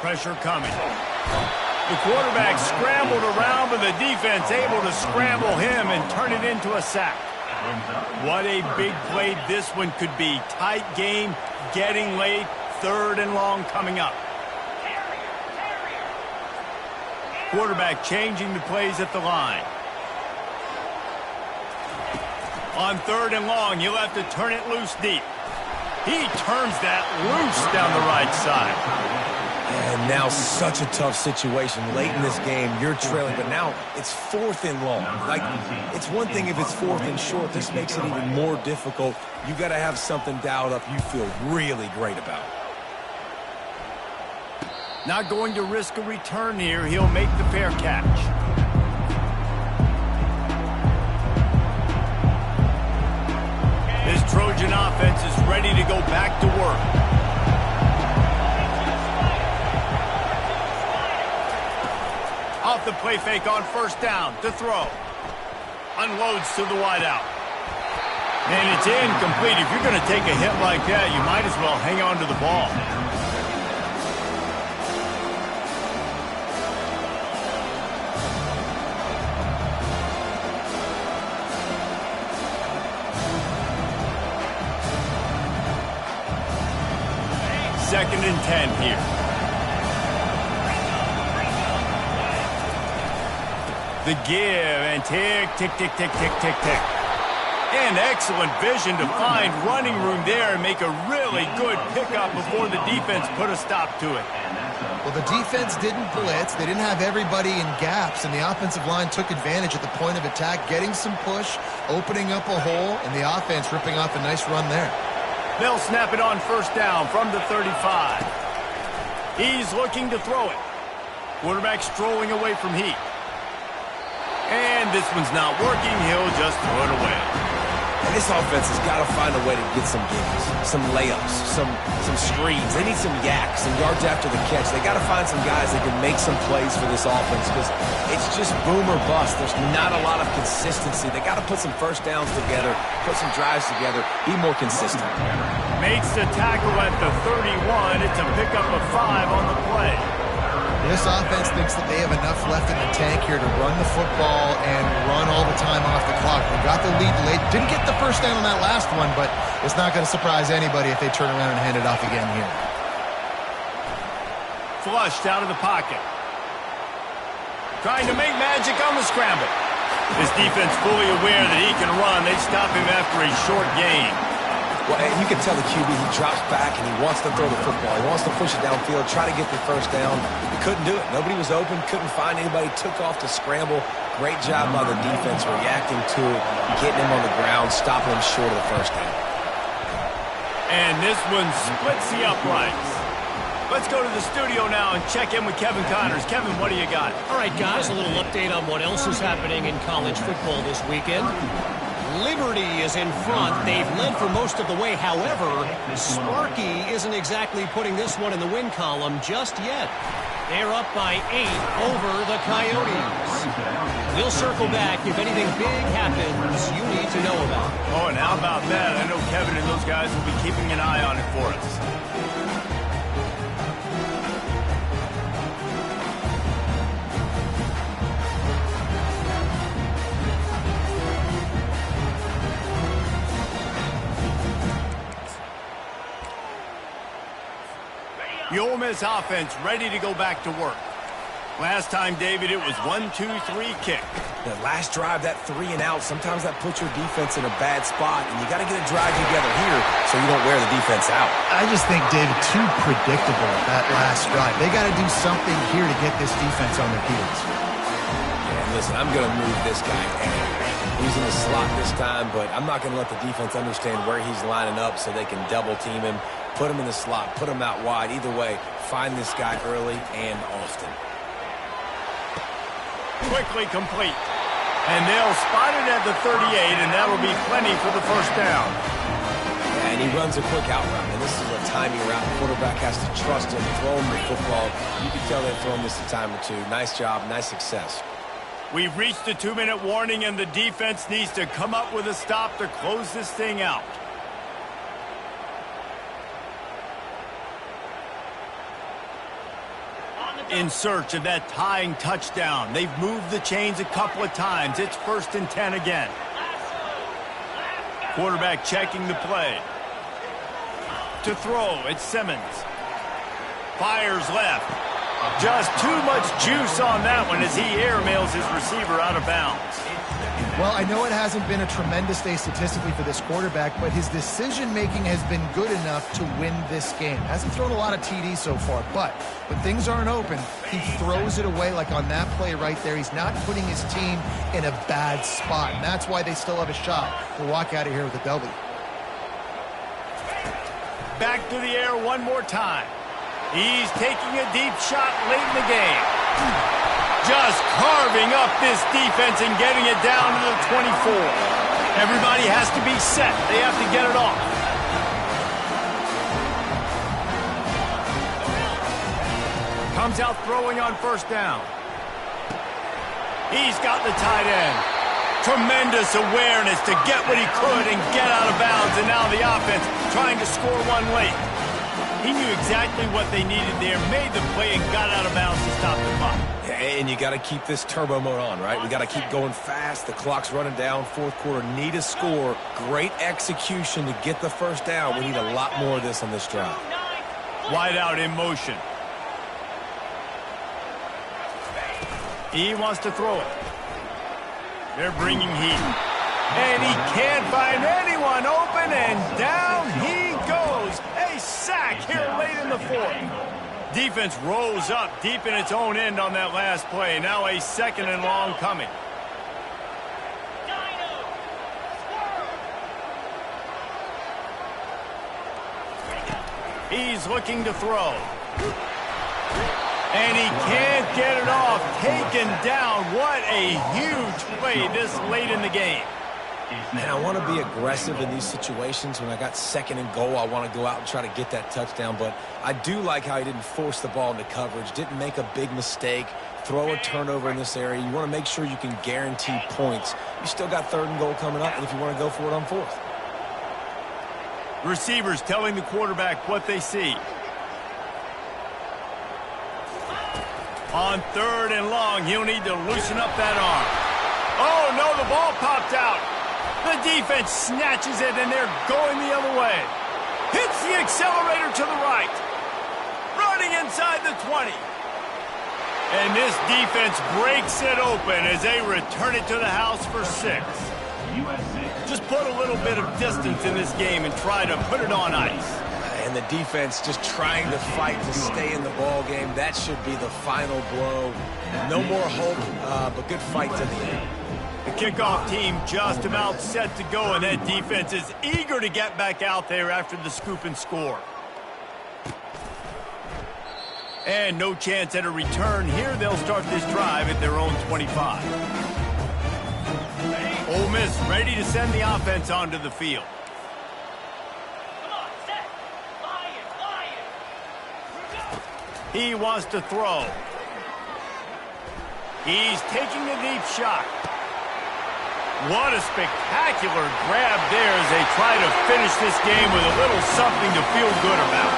Pressure coming. The quarterback scrambled around, but the defense able to scramble him and turn it into a sack. What a big play this one could be. Tight game, getting late, 3rd and long coming up. Quarterback changing the plays at the line. On 3rd and long, you'll have to turn it loose deep. He turns that loose down the right side. And now such a tough situation. Late in this game, you're trailing, but now it's 4th and long. Like, it's one thing if it's 4th and short. This makes it even more difficult. You got to have something dialed up you feel really great about. Not going to risk a return here. He'll make the fair catch. This Trojan offense is ready to go back to work. Off the play fake on 1st down to throw. Unloads to the wideout. And it's incomplete. If you're going to take a hit like that, you might as well hang on to the ball. Second and 10 here. The give and tick, tick, tick, tick, tick, tick, tick. And excellent vision to find running room there and make a really good pickup before the defense put a stop to it. Well, the defense didn't blitz. They didn't have everybody in gaps, and the offensive line took advantage at the point of attack, getting some push, opening up a hole, and the offense ripping off a nice run there. They'll snap it on first down from the 35. He's looking to throw it. Quarterback strolling away from Heat. And this one's not working. He'll just throw it away. And this offense has got to find a way to get some gains, some layups, some screens. They need some yaks, some yards after the catch. They got to find some guys that can make some plays for this offense because it's just boom or bust. There's not a lot of consistency. They got to put some first downs together, put some drives together, be more consistent. Makes the tackle at the 31. It's a pickup of 5 on the play. This offense thinks that they have enough left in the tank here to run the football and run all the time off the clock. They got the lead late. Didn't get the first down on that last one, but it's not going to surprise anybody if they turn around and hand it off again here. Flushed out of the pocket. Trying to make magic on the scramble. This defense fully aware that he can run. They stop him after a short gain. Well, and you can tell the QB, he drops back and he wants to throw the football. He wants to push it downfield, try to get the first down. He couldn't do it. Nobody was open, couldn't find anybody, took off to scramble. Great job by the defense reacting to it, getting him on the ground, stopping him short of the first down. And this one splits the uprights. Let's go to the studio now and check in with Kevin Connors. Kevin, what do you got? All right, guys, a little update on what else is happening in college football this weekend. Liberty is in front. They've led for most of the way. However, Sparky isn't exactly putting this one in the win column just yet. They're up by 8 over the Coyotes. We'll circle back if anything big happens you need to know about. Oh, and how about that? I know Kevin and those guys will be keeping an eye on it for us. The Ole Miss offense ready to go back to work. Last time, David, it was 1-2-3 kick. That last drive, that 3 and out, sometimes that puts your defense in a bad spot, and you got to get a drive together here so you don't wear the defense out. I just think, David, too predictable that last drive. They got to do something here to get this defense on their heels. And listen, I'm going to move this guy anyway. He's in the slot this time, but I'm not going to let the defense understand where he's lining up so they can double team him. Put him in the slot, put him out wide. Either way, find this guy early and often. Quickly complete. And they'll spot it at the 38, and that'll be plenty for the first down. And he runs a quick out route, and this is a timing route. The quarterback has to trust him, throw him the football. You can tell they've thrown this a time or two. Nice job, nice success. We've reached the 2-minute warning, and the defense needs to come up with a stop to close this thing out. In search of that tying touchdown. They've moved the chains a couple of times. It's 1st and 10 again. Quarterback checking the play. To throw, it's Simmons. Fires left. Just too much juice on that one as he airmails his receiver out of bounds. Well, I know it hasn't been a tremendous day statistically for this quarterback, but his decision-making has been good enough to win this game. Hasn't thrown a lot of TDs so far, but when things aren't open, he throws it away like on that play right there. He's not putting his team in a bad spot, and that's why they still have a shot to walk out of here with a W. Back to the air one more time. He's taking a deep shot late in the game. Just carving up this defense and getting it down to the 24. Everybody has to be set. They have to get it off. Comes out throwing on first down. He's got the tight end. Tremendous awareness to get what he could and get out of bounds. And now the offense trying to score one late. He knew exactly what they needed there, made the play, and got out of bounds to stop the clock. And you got to keep this turbo mode on, right? We got to keep going fast. The clock's running down. Fourth quarter, need a score. Great execution to get the first down. We need a lot more of this on this drive. Wide out in motion. He wants to throw it. They're bringing heat. And he can't find anyone open, and down he goes. A sack here late in the 4th. Defense rolls up deep in its own end on that last play. Now a 2nd and long coming. He's looking to throw. And he can't get it off. Taken down. What a huge play this late in the game. Man, I want to be aggressive in these situations. When I got 2nd and goal, I want to go out and try to get that touchdown. But I do like how he didn't force the ball into coverage, didn't make a big mistake, throw a turnover in this area. You want to make sure you can guarantee points. You still got 3rd and goal coming up, and if you want to go for it on 4th. Receivers telling the quarterback what they see. On 3rd and long, he'll need to loosen up that arm. Oh, no, the ball popped out. The defense snatches it, and they're going the other way. Hits the accelerator to the right. Running inside the 20. And this defense breaks it open as they return it to the house for 6. Just put a little bit of distance in this game and try to put it on ice. And the defense just trying to fight to stay in the ball game. That should be the final blow. No more hope, but good fight to the end. The kickoff team just about set to go, and that defense is eager to get back out there after the scoop and score. And no chance at a return here. They'll start this drive at their own 25. Ole Miss ready to send the offense onto the field. He wants to throw. He's taking a deep shot. What a spectacular grab there as they try to finish this game with a little something to feel good about.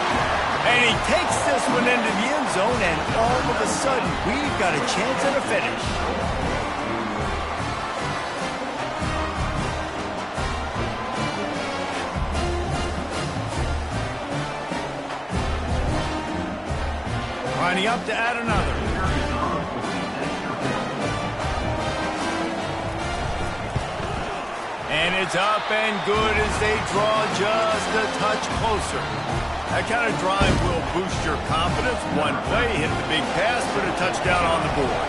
And he takes this one into the end zone, and all of a sudden, we've got a chance at a finish. Lining up to add another. And it's up and good as they draw just a touch closer. That kind of drive will boost your confidence. One play, hit the big pass, put a touchdown on the board.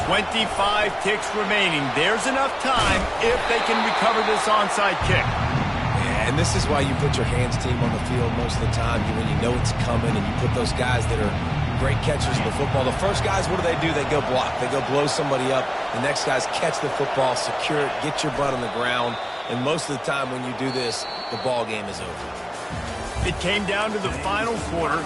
25 ticks remaining. There's enough time if they can recover this onside kick. Yeah, and this is why you put your hands team on the field most of the time. When you know it's coming and you put those guys that are great catchers of the football. The first guys, what do? They go block. They go blow somebody up. The next guys catch the football, secure it, get your butt on the ground. And most of the time when you do this, the ball game is over. It came down to the final quarter.